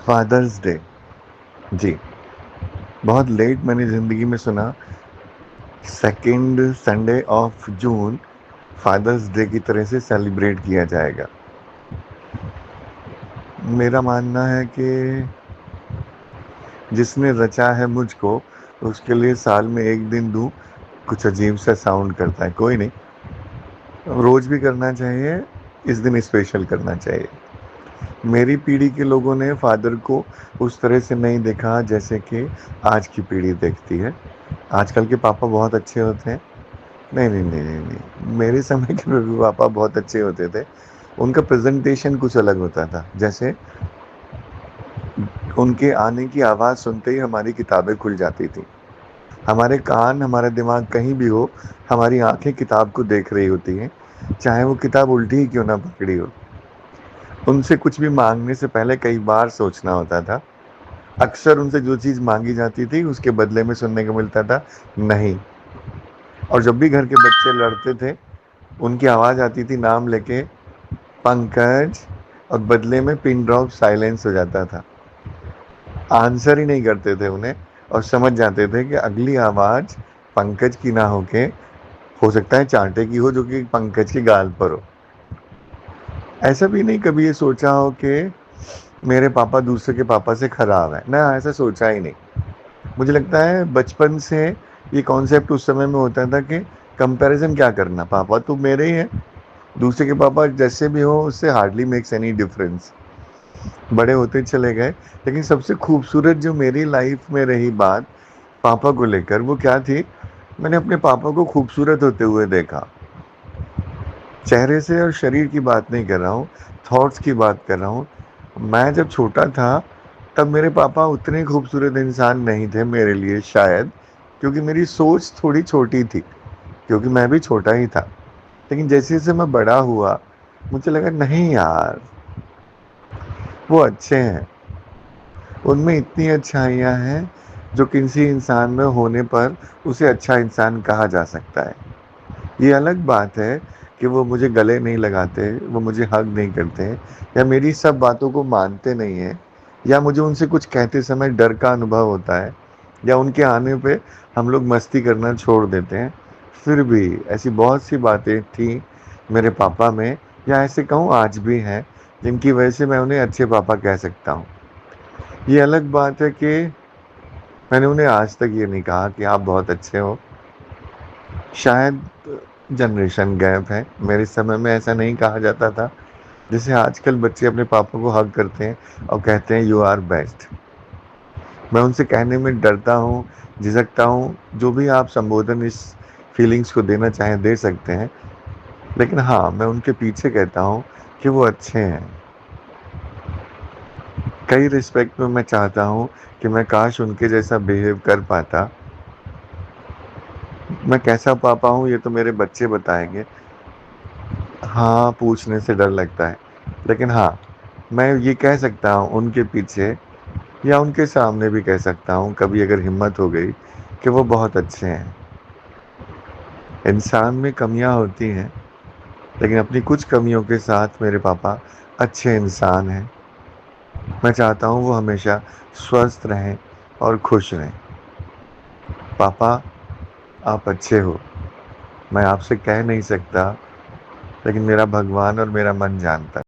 Fathers day. जी, बहुत late मैंने ज़िंदगी में सुना, second Sunday of June father's day की तरह से सेलिब्रेट किया जाएगा। मेरा मानना है कि जिसने रचा है मुझको, उसके लिए साल में 1 दिन दूँ, कुछ अजीब सा साउंड करता है। कोई नहीं, रोज़ भी करना चाहिए, इस दिन स्पेशल करना चाहिए। मेरी पीढ़ी के लोगों ने फादर को उस तरह से नहीं देखा जैसे कि आज की पीढ़ी देखती है। आजकल के पापा बहुत अच्छे होते हैं। नहीं, नहीं, नहीं, नहीं, नहीं। मेरे समय के भी पापा बहुत अच्छे होते थे। उनका प्रेज़ेंटेशन कुछ अलग होता था। जैसे उनके आने की आवाज़ सुनते ही हमारी किताबें खुल जाती थी। हमारे कान, हमारा दिमाग कहीं भी हो, हमारी आँखें किताब को देख रही होती हैं, चाहे वो किताब उल्टी ही क्यों ना पकड़ी हो। उनसे कुछ भी माँगने से पहले कई बार सोचना होता था। अक्सर उनसे जो चीज़ माँगी जाती थी, उसके बदले में सुनने को मिलता था, नहीं। और जब भी घर के बच्चे लड़ते थे, उनकी आवाज़ आती थी नाम लेके, पंकज, और बदले में पिन ड्रॉप साइलेंस हो जाता था। आंसर ही नहीं करते थे उन्हें, और समझ जाते थे कि अगली आवाज़ पंकज की ना हो सकता है चांटे की हो, जो कि पंकज के गाल पर हो। ऐसा भी नहीं कभी ये सोचा हो कि मेरे पापा दूसरे के पापा से खराब हैं। ना, ऐसा सोचा ही नहीं। मुझे लगता है बचपन से ये कॉन्सेप्ट उस समय में होता था कि कंपैरिजन क्या करना, पापा तो मेरे ही हैं, दूसरे के पापा जैसे भी हो उससे हार्डली मेक्स एनी डिफरेंस। बड़े होते चले गए, लेकिन सबसे खूबसूरत जो मेरी लाइफ में रही बात पापा को लेकर, वो क्या थी, मैंने अपने पापा को खूबसूरत होते हुए देखा। चेहरे से और शरीर की बात नहीं कर रहा हूँ, थॉट्स की बात कर रहा हूँ। मैं जब छोटा था, तब मेरे पापा उतने खूबसूरत इंसान नहीं थे मेरे लिए शायद, क्योंकि मेरी सोच थोड़ी छोटी थी, क्योंकि मैं भी छोटा ही था। लेकिन जैसे-जैसे मैं बड़ा हुआ, मुझे लगा नहीं यार, वो अच्छे हैं। उनमें इतनी अच्छाइयाँ हैं, जो किसी इंसान में होने पर उसे अच्छा इंसान कहा जा सकता है। ये अलग बात है कि वो मुझे गले नहीं लगाते, वो मुझे हग नहीं करते, या मेरी सब बातों को मानते नहीं हैं, या मुझे उनसे कुछ कहते समय डर का अनुभव होता है, या उनके आने पे हम लोग मस्ती करना छोड़ देते हैं। फिर भी ऐसी बहुत सी बातें थी मेरे पापा में, या ऐसे कहूँ आज भी हैं, जिनकी वजह से मैं उन्हें अच्छे पापा कह सकता हूँ। ये अलग बात है कि मैंने उन्हें आज तक ये नहीं कहा कि आप बहुत अच्छे हो। शायद जनरेशन गैप है, मेरे समय में ऐसा नहीं कहा जाता था। जैसे आजकल बच्चे अपने पापा को हग करते हैं और कहते हैं यू आर बेस्ट। मैं उनसे कहने में डरता हूँ, झिझकता हूँ, जो भी आप संबोधन इस फीलिंग्स को देना चाहें दे सकते हैं। लेकिन हाँ, मैं उनके पीछे कहता हूँ कि वो अच्छे हैं। कई रिस्पेक्ट में मैं चाहता हूँ कि मैं काश उनके जैसा बिहेव कर पाता। मैं कैसा पापा हूँ ये तो मेरे बच्चे बताएँगे। हाँ, पूछने से डर लगता है। लेकिन हाँ, मैं ये कह सकता हूँ उनके पीछे, या उनके सामने भी कह सकता हूँ कभी अगर हिम्मत हो गई, कि वो बहुत अच्छे हैं। इंसान में कमियाँ होती हैं, लेकिन अपनी कुछ कमियों के साथ मेरे पापा अच्छे इंसान हैं। मैं चाहता हूँ वो हमेशा स्वस्थ रहें और खुश रहें। पापा, आप अच्छे हो। मैं आपसे कह नहीं सकता, लेकिन मेरा भगवान और मेरा मन जानता है।